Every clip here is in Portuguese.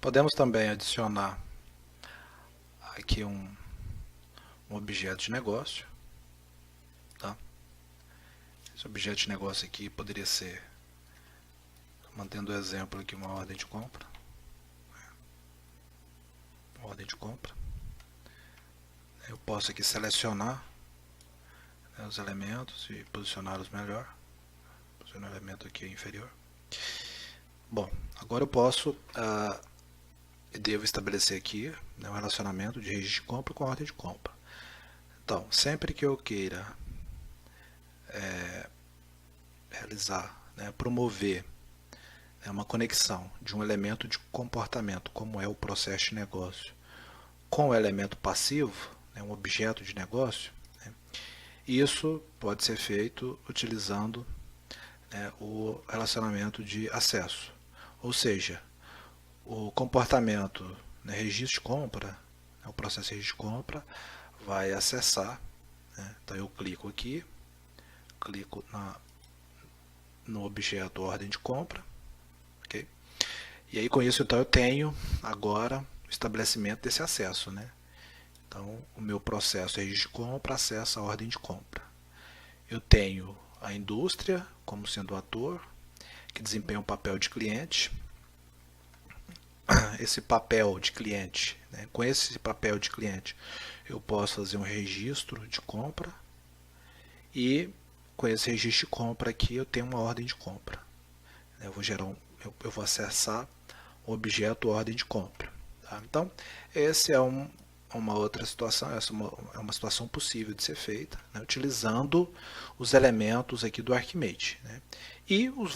Podemos também adicionar aqui um objeto de negócio. Tá? Esse objeto de negócio aqui poderia ser, mantendo o exemplo aqui, uma ordem de compra. Uma ordem de compra. Eu posso aqui selecionar, né, os elementos e posicioná-los melhor. Posicionar o elemento aqui inferior. Bom, agora eu posso devo estabelecer aqui, né, um relacionamento de registro de compra com a ordem de compra. Então, sempre que eu queira realizar, né, promover, né, uma conexão de um elemento de comportamento, como é o processo de negócio, com o elemento passivo, né, um objeto de negócio, né, isso pode ser feito utilizando, né, o relacionamento de acesso. Ou seja, o comportamento, né, registro de compra, né, o processo de registro de compra, vai acessar, né, então eu clico aqui, clico no objeto ordem de compra, ok? E aí com isso então eu tenho agora o estabelecimento desse acesso, né? Então o meu processo de registro de compra acessa a ordem de compra. Eu tenho a indústria como sendo o ator, que desempenha um papel de cliente. Esse papel de cliente, né? Com esse papel de cliente eu posso fazer um registro de compra e com esse registro de compra aqui eu tenho uma ordem de compra. Eu vou gerar eu vou acessar o objeto ordem de compra. Tá? Então, essa é uma outra situação, essa é uma situação possível de ser feita, né, utilizando os elementos aqui do Archimate. Né, e as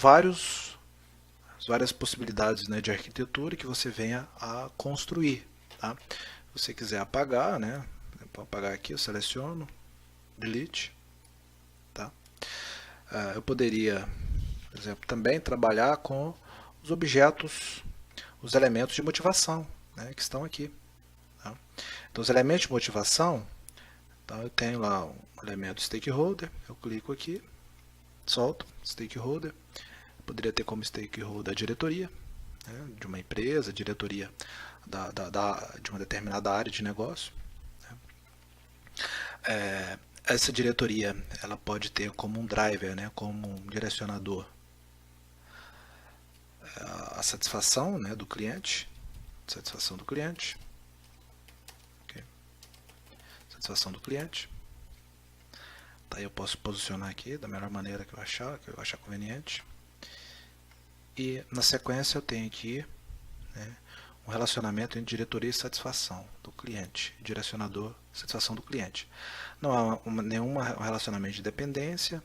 várias possibilidades, né, de arquitetura que você venha a construir. Tá? Se você quiser apagar, né, para apagar aqui, eu seleciono, delete. Tá? Eu poderia, por exemplo, também trabalhar com os objetos, os elementos de motivação, né, que estão aqui. Tá? Então, os elementos de motivação, então, eu tenho lá um elemento stakeholder, eu clico aqui, solto, stakeholder, eu poderia ter como stakeholder a diretoria, né, de uma empresa, diretoria de uma determinada área de negócio. Né. Essa diretoria ela pode ter como um driver, né, como um direcionador, a satisfação, né, do cliente, satisfação do cliente, okay. Satisfação do cliente. Daí eu posso posicionar aqui da melhor maneira que eu achar conveniente. E na sequência eu tenho aqui, né, um relacionamento entre diretoria e satisfação do cliente, direcionador, satisfação do cliente. Não há nenhum relacionamento de dependência,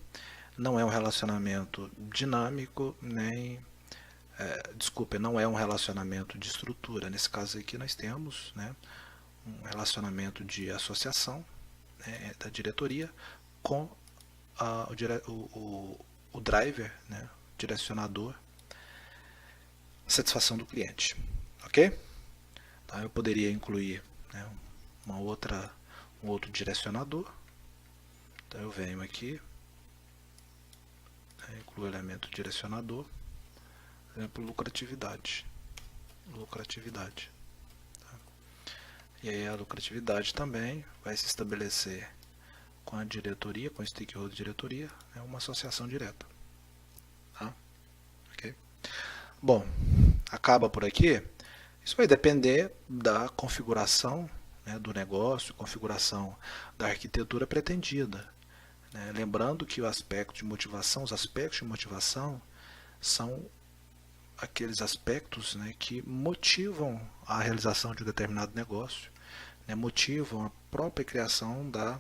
não é um relacionamento dinâmico, nem desculpa, não é um relacionamento de estrutura. Nesse caso aqui nós temos, né, um relacionamento de associação, né, da diretoria com o driver, né, direcionador, satisfação do cliente. Ok? Então, eu poderia incluir, né, um outro direcionador. Então eu venho aqui, né, incluo o elemento direcionador, por exemplo, lucratividade. Lucratividade. Tá? E aí a lucratividade também vai se estabelecer com a diretoria, com o stakeholder de diretoria, é uma associação direta. Tá? Okay? Bom, acaba por aqui. Isso vai depender da configuração, né, do negócio, configuração da arquitetura pretendida. Né? Lembrando que o aspecto de motivação, os aspectos de motivação são aqueles aspectos, né, que motivam a realização de um determinado negócio, né, motivam a própria criação da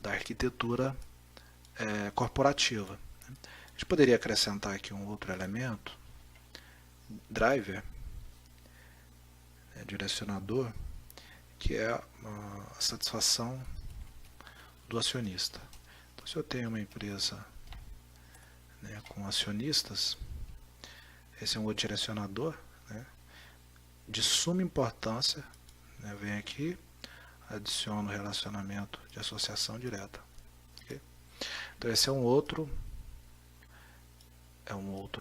arquitetura corporativa. A gente poderia acrescentar aqui um outro elemento, driver, direcionador, que é a satisfação do acionista. Então, se eu tenho uma empresa, né, com acionistas, esse é um outro direcionador, né, de suma importância. Né, vem aqui, adiciono o relacionamento de associação direta. Okay? Então esse é um outro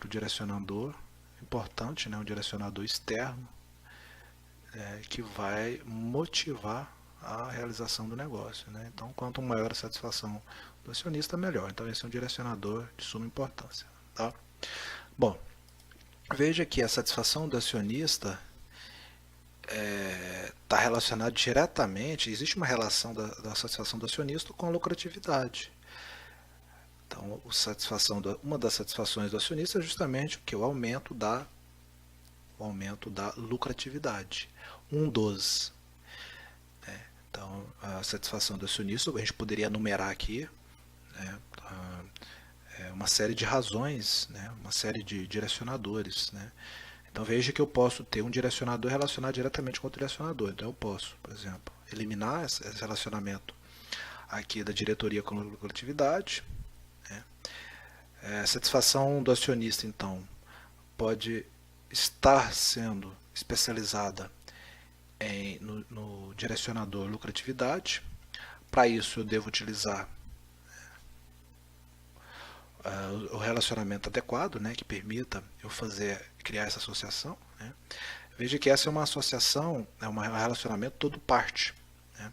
direcionador, importante, né, um direcionador externo, que vai motivar a realização do negócio, né? Então, quanto maior a satisfação do acionista, melhor. Então, esse é um direcionador de suma importância. Tá? Bom, veja que a satisfação do acionista está relacionada diretamente, existe uma relação da satisfação do acionista com a lucratividade. Então, uma das satisfações do acionista é justamente o aumento da lucratividade. Um dos. Então, a satisfação do acionista, a gente poderia numerar aqui, né, uma série de razões, né, uma série de direcionadores. Né. Então, veja que eu posso ter um direcionador relacionado diretamente com o direcionador. Então, eu posso, por exemplo, eliminar esse relacionamento aqui da diretoria com a lucratividade. Né. A satisfação do acionista, então, pode estar sendo especializada no direcionador lucratividade. Para isso eu devo utilizar o relacionamento adequado, né, que permita eu criar essa associação. Né. Veja que essa é uma associação, é um relacionamento todo parte. Né.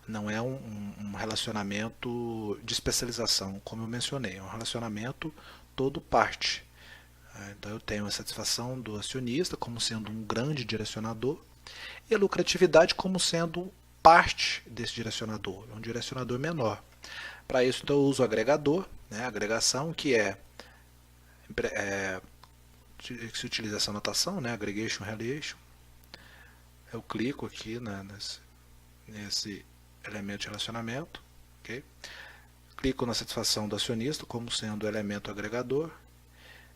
Não é um relacionamento de especialização, como eu mencionei, é um relacionamento todo parte. Então eu tenho a satisfação do acionista como sendo um grande direcionador e a lucratividade como sendo parte desse direcionador, um direcionador menor. Para isso, então, eu uso o agregador, né, agregação, que se utiliza essa notação, né, aggregation, relation. Eu clico aqui nesse elemento de relacionamento, okay? Clico na satisfação do acionista como sendo o elemento agregador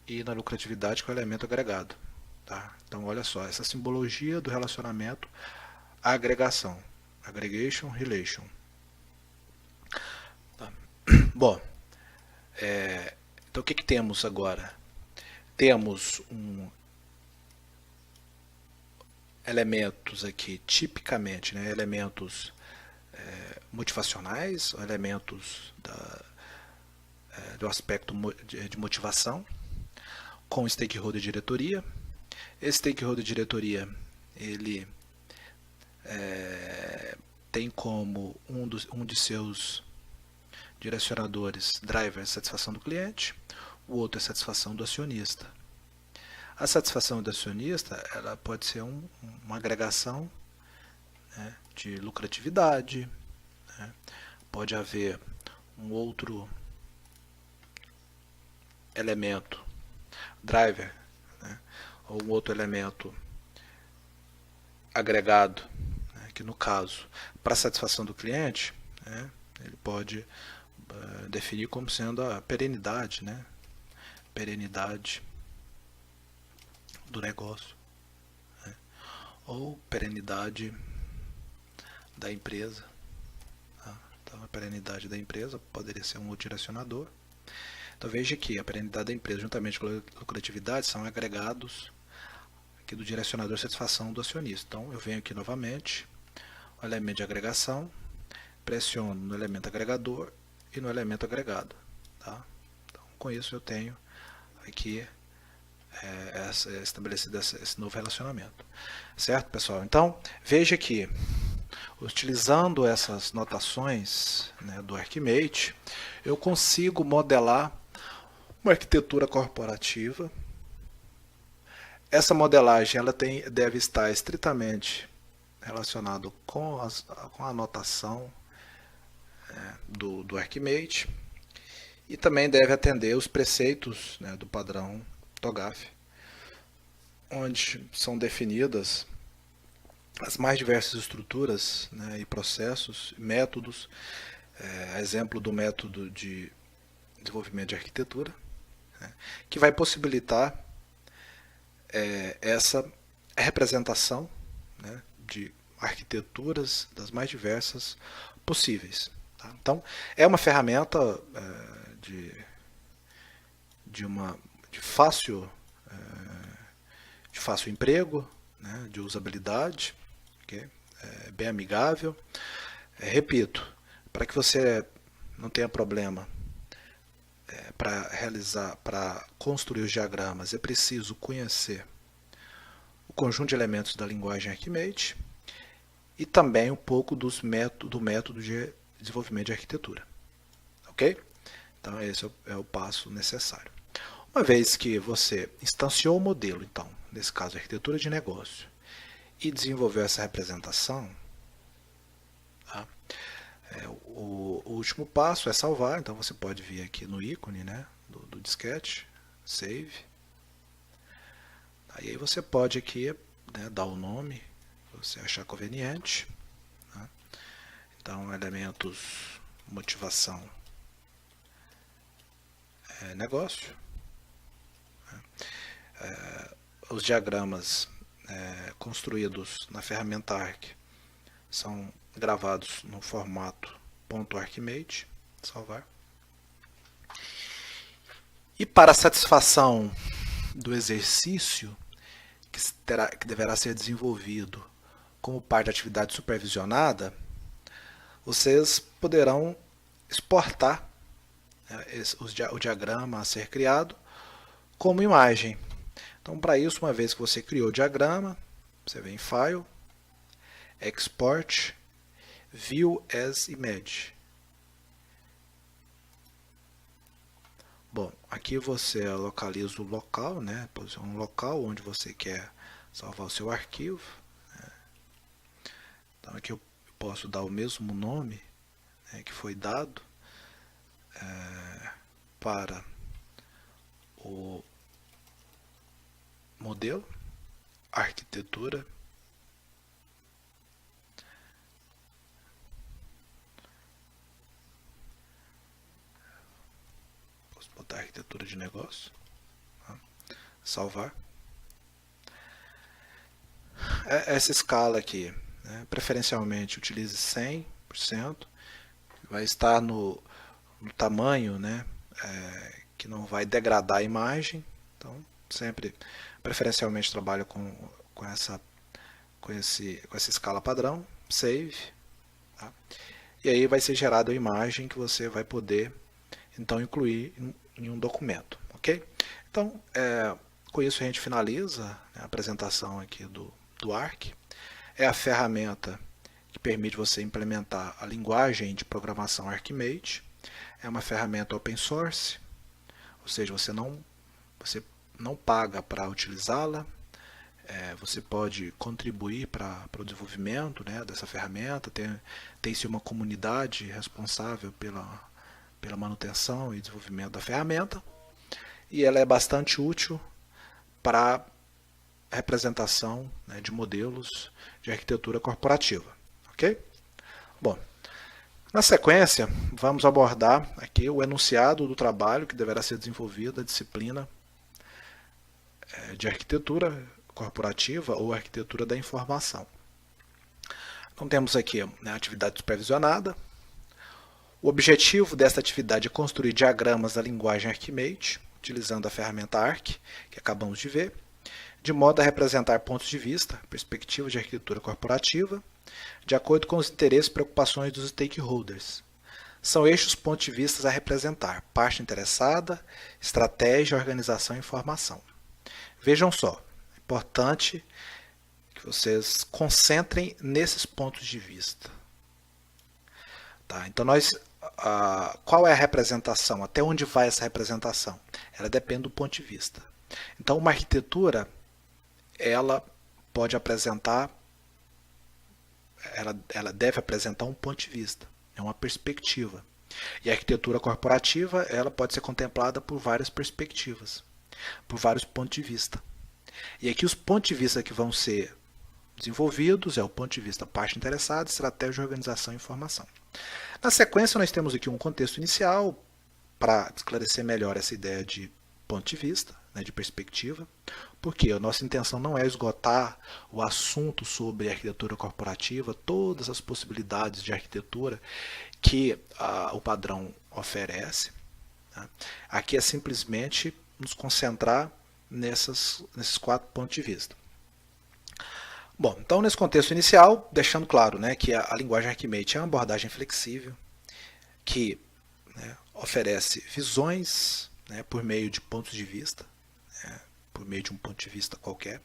e na lucratividade com o elemento agregado. Tá? Então, olha só, essa simbologia do relacionamento agregação, aggregation, relation. Tá. Bom, então o que temos agora? Temos elementos aqui, tipicamente, né, elementos motivacionais, elementos do aspecto de motivação, com stakeholder diretoria. Esse stakeholder diretoria, ele tem como um de seus direcionadores drivers satisfação do cliente, o outro é satisfação do acionista. A satisfação do acionista, ela pode ser uma agregação, né, de lucratividade, né, pode haver um outro elemento driver, né, ou um outro elemento agregado, né, que no caso, para satisfação do cliente, né, ele pode definir como sendo a perenidade, né, perenidade do negócio, né, ou perenidade da empresa. Tá? Então, a perenidade da empresa poderia ser um outro direcionador. Então veja que a perenidade da empresa juntamente com a lucratividade são agregados aqui do direcionador satisfação do acionista. Então eu venho aqui novamente, o elemento de agregação, pressiono no elemento agregador e no elemento agregado. Tá? Então, com isso eu tenho aqui estabelecido esse novo relacionamento. Certo, pessoal? Então veja que utilizando essas notações, né, do Archimate, eu consigo modelar uma arquitetura corporativa. Essa modelagem ela deve estar estritamente relacionada com a notação do Archimate e também deve atender os preceitos, né, do padrão TOGAF, onde são definidas as mais diversas estruturas, né, e processos, métodos, exemplo do método de desenvolvimento de arquitetura, né, que vai possibilitar essa representação, né, de arquiteturas das mais diversas possíveis. Tá? Então, é uma ferramenta de fácil emprego, né, de usabilidade, okay? Bem amigável. Repito, para que você não tenha problema para construir os diagramas, é preciso conhecer o conjunto de elementos da linguagem Archimate e também um pouco do método de desenvolvimento de arquitetura. Ok? Então, esse é o passo necessário. Uma vez que você instanciou o modelo, então, nesse caso, arquitetura de negócio, e desenvolveu essa representação, tá? O último passo é salvar. Então, você pode vir aqui no ícone, né, do disquete, Save. Aí você pode aqui, né, dar o nome que você achar conveniente. Tá? Então, elementos, motivação, negócio. Os diagramas construídos na ferramenta Arc são gravados no formato .archimate, salvar. E para a satisfação do exercício que deverá ser desenvolvido como parte da atividade supervisionada, vocês poderão exportar o diagrama a ser criado como imagem. Então, para isso, uma vez que você criou o diagrama, você vem em File, Export, View as Image. Bom, aqui você localiza o local, né? Posiciona um local onde você quer salvar o seu arquivo. Né? Então, aqui eu posso dar o mesmo nome, né, que foi dado para o modelo, arquitetura. Posso botar arquitetura de negócio. Tá? Salvar. Essa escala aqui, né, preferencialmente utilize 100%. Vai estar no tamanho, né, que não vai degradar a imagem. Então, sempre, preferencialmente, trabalho com essa escala padrão. Save. Tá? E aí vai ser gerada a imagem que você vai poder, então, incluir em um documento. Ok? Então, com isso a gente finaliza, né, a apresentação aqui do Arc. É a ferramenta que permite você implementar a linguagem de programação Archimate. É uma ferramenta open source, ou seja, você não paga para utilizá-la. Você pode contribuir para o desenvolvimento, né, dessa ferramenta. Tem-se uma comunidade responsável pela manutenção e desenvolvimento da ferramenta. E ela é bastante útil para representação, né, de modelos de arquitetura corporativa. Ok? Bom, na sequência, vamos abordar aqui o enunciado do trabalho que deverá ser desenvolvido, a disciplina de arquitetura corporativa ou arquitetura da informação. Então temos aqui, né, a atividade supervisionada. O objetivo desta atividade é construir diagramas da linguagem Archimate, utilizando a ferramenta Arc, que acabamos de ver, de modo a representar pontos de vista, perspectivas de arquitetura corporativa, de acordo com os interesses e preocupações dos stakeholders. São estes os pontos de vista a representar: parte interessada, estratégia, organização e informação. Vejam só, é importante que vocês concentrem nesses pontos de vista. Tá, então, qual é a representação? Até onde vai essa representação? Ela depende do ponto de vista. Então, uma arquitetura, ela pode apresentar, ela deve apresentar um ponto de vista, é uma perspectiva. E a arquitetura corporativa, ela pode ser contemplada por várias perspectivas, por vários pontos de vista. E aqui os pontos de vista que vão ser desenvolvidos é o ponto de vista parte interessada, estratégia, organização e informação. Na sequência, nós temos aqui um contexto inicial para esclarecer melhor essa ideia de ponto de vista, né, de perspectiva, porque a nossa intenção não é esgotar o assunto sobre arquitetura corporativa, todas as possibilidades de arquitetura que o padrão oferece. Tá? Aqui é simplesmente nos concentrar nesses 4 pontos de vista. Bom, então nesse contexto inicial, deixando claro, né, que a linguagem Archimate é uma abordagem flexível, que, né, oferece visões, né, por meio de pontos de vista, né, por meio de um ponto de vista qualquer.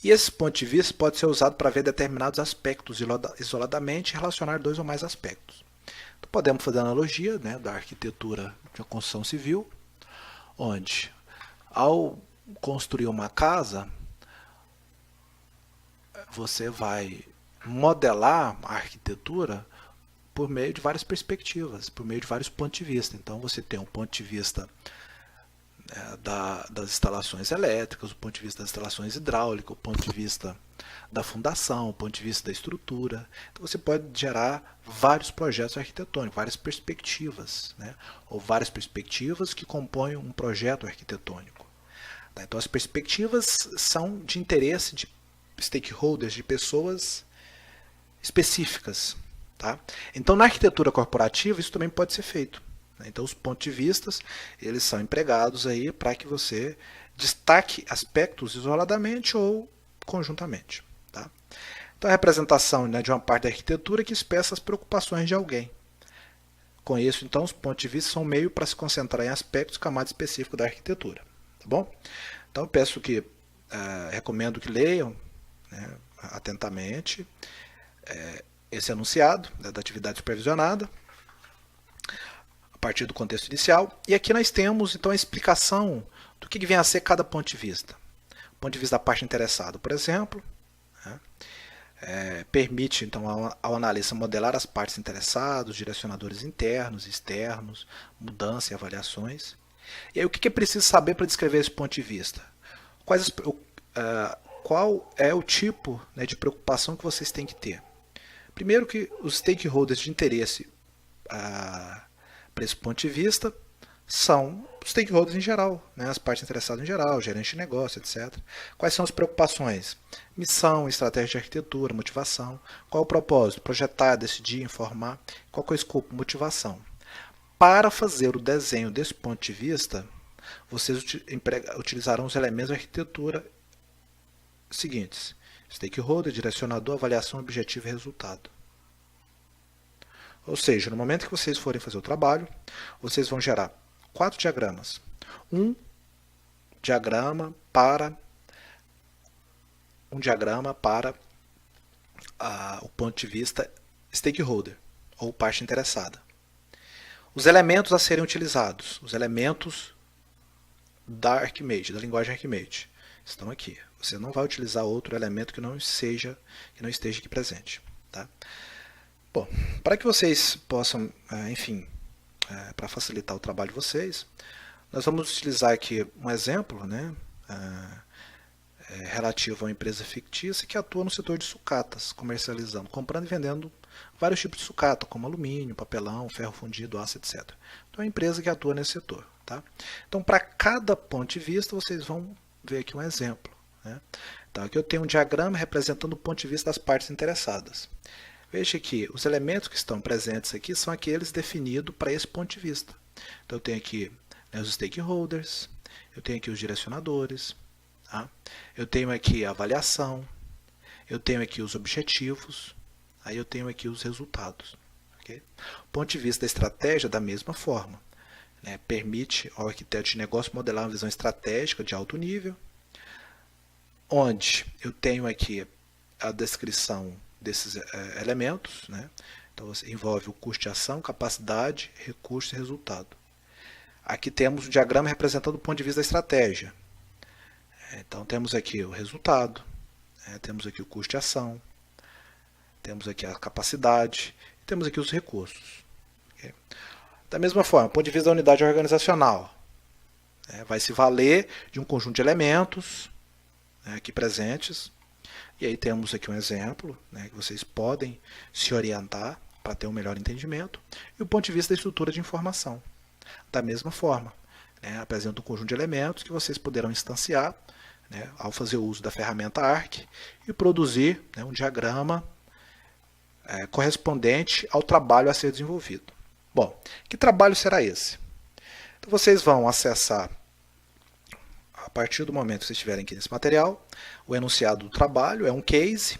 E esse ponto de vista pode ser usado para ver determinados aspectos isoladamente e relacionar dois ou mais aspectos. Então, podemos fazer a analogia, né, da arquitetura de uma construção civil, onde, ao construir uma casa, você vai modelar a arquitetura por meio de várias perspectivas, por meio de vários pontos de vista. Então, você tem um ponto de vista das instalações elétricas, o ponto de vista das instalações hidráulicas, o ponto de vista da fundação, o ponto de vista da estrutura. Então você pode gerar vários projetos arquitetônicos, várias perspectivas, né? Ou várias perspectivas que compõem um projeto arquitetônico. Então as perspectivas são de interesse de stakeholders, de pessoas específicas. Tá? Então na arquitetura corporativa isso também pode ser feito. Então os pontos de vista eles são empregados aí para que você destaque aspectos isoladamente ou conjuntamente. Tá? Então a representação, né, de uma parte da arquitetura que expressa as preocupações de alguém. Com isso, então, os pontos de vista são um meio para se concentrar em aspectos, camadas específicas da arquitetura. Tá bom? Então eu peço que, recomendo que leiam, né, atentamente esse enunciado, né, da atividade supervisionada, a partir do contexto inicial. E aqui nós temos então a explicação do que vem a ser cada ponto de vista. O ponto de vista da parte interessada, por exemplo, né, permite então ao analista modelar as partes interessadas, direcionadores internos e externos, mudança e avaliações. E aí o que é preciso saber para descrever esse ponto de vista? Qual é o tipo, né, de preocupação que vocês têm que ter? Primeiro que os stakeholders de interesse para esse ponto de vista são os stakeholders em geral, né, as partes interessadas em geral, gerente de negócio, etc. Quais são as preocupações? Missão, estratégia de arquitetura, motivação. Qual é o propósito? Projetar, decidir, informar. Qual é o escopo? Motivação. Para fazer o desenho desse ponto de vista, vocês utilizarão os elementos da arquitetura seguintes: stakeholder, direcionador, avaliação, objetivo e resultado. Ou seja, no momento que vocês forem fazer o trabalho, vocês vão gerar 4 diagramas. Um diagrama para o ponto de vista stakeholder, ou parte interessada. Os elementos a serem utilizados, os elementos da Archimate, da linguagem Archimate, estão aqui. Você não vai utilizar outro elemento que não esteja aqui presente. Tá? Bom, para que vocês possam, enfim, para facilitar o trabalho de vocês, nós vamos utilizar aqui um exemplo, né, relativo a uma empresa fictícia que atua no setor de sucatas, comercializando, comprando e vendendo vários tipos de sucata, como alumínio, papelão, ferro fundido, aço, etc. Então é uma empresa que atua nesse setor. Tá? Então, para cada ponto de vista, vocês vão ver aqui um exemplo. Né? Então, aqui eu tenho um diagrama representando o ponto de vista das partes interessadas. Veja que os elementos que estão presentes aqui são aqueles definidos para esse ponto de vista. Então, eu tenho aqui, né, os stakeholders, eu tenho aqui os direcionadores, tá? Eu tenho aqui a avaliação, eu tenho aqui os objetivos, aí eu tenho aqui os resultados. Okay? O ponto de vista da estratégia, da mesma forma, né, permite ao arquiteto de negócio modelar uma visão estratégica de alto nível, onde eu tenho aqui a descrição desses elementos, né? Então envolve o custo de ação, capacidade, recurso e resultado. Aqui temos o diagrama representando o ponto de vista da estratégia. Então temos aqui o resultado, temos aqui o custo de ação, temos aqui a capacidade, e temos aqui os recursos. Okay? Da mesma forma, do ponto de vista da unidade organizacional, vai se valer de um conjunto de elementos, né, aqui presentes. E aí temos aqui um exemplo, né, que vocês podem se orientar para ter um melhor entendimento. E o ponto de vista da estrutura de informação. Da mesma forma, né, apresenta um conjunto de elementos que vocês poderão instanciar, né, ao fazer uso da ferramenta ARC e produzir, né, um diagrama correspondente ao trabalho a ser desenvolvido. Bom, que trabalho será esse? Então vocês vão acessar, a partir do momento que vocês estiverem aqui nesse material, o enunciado do trabalho é um case,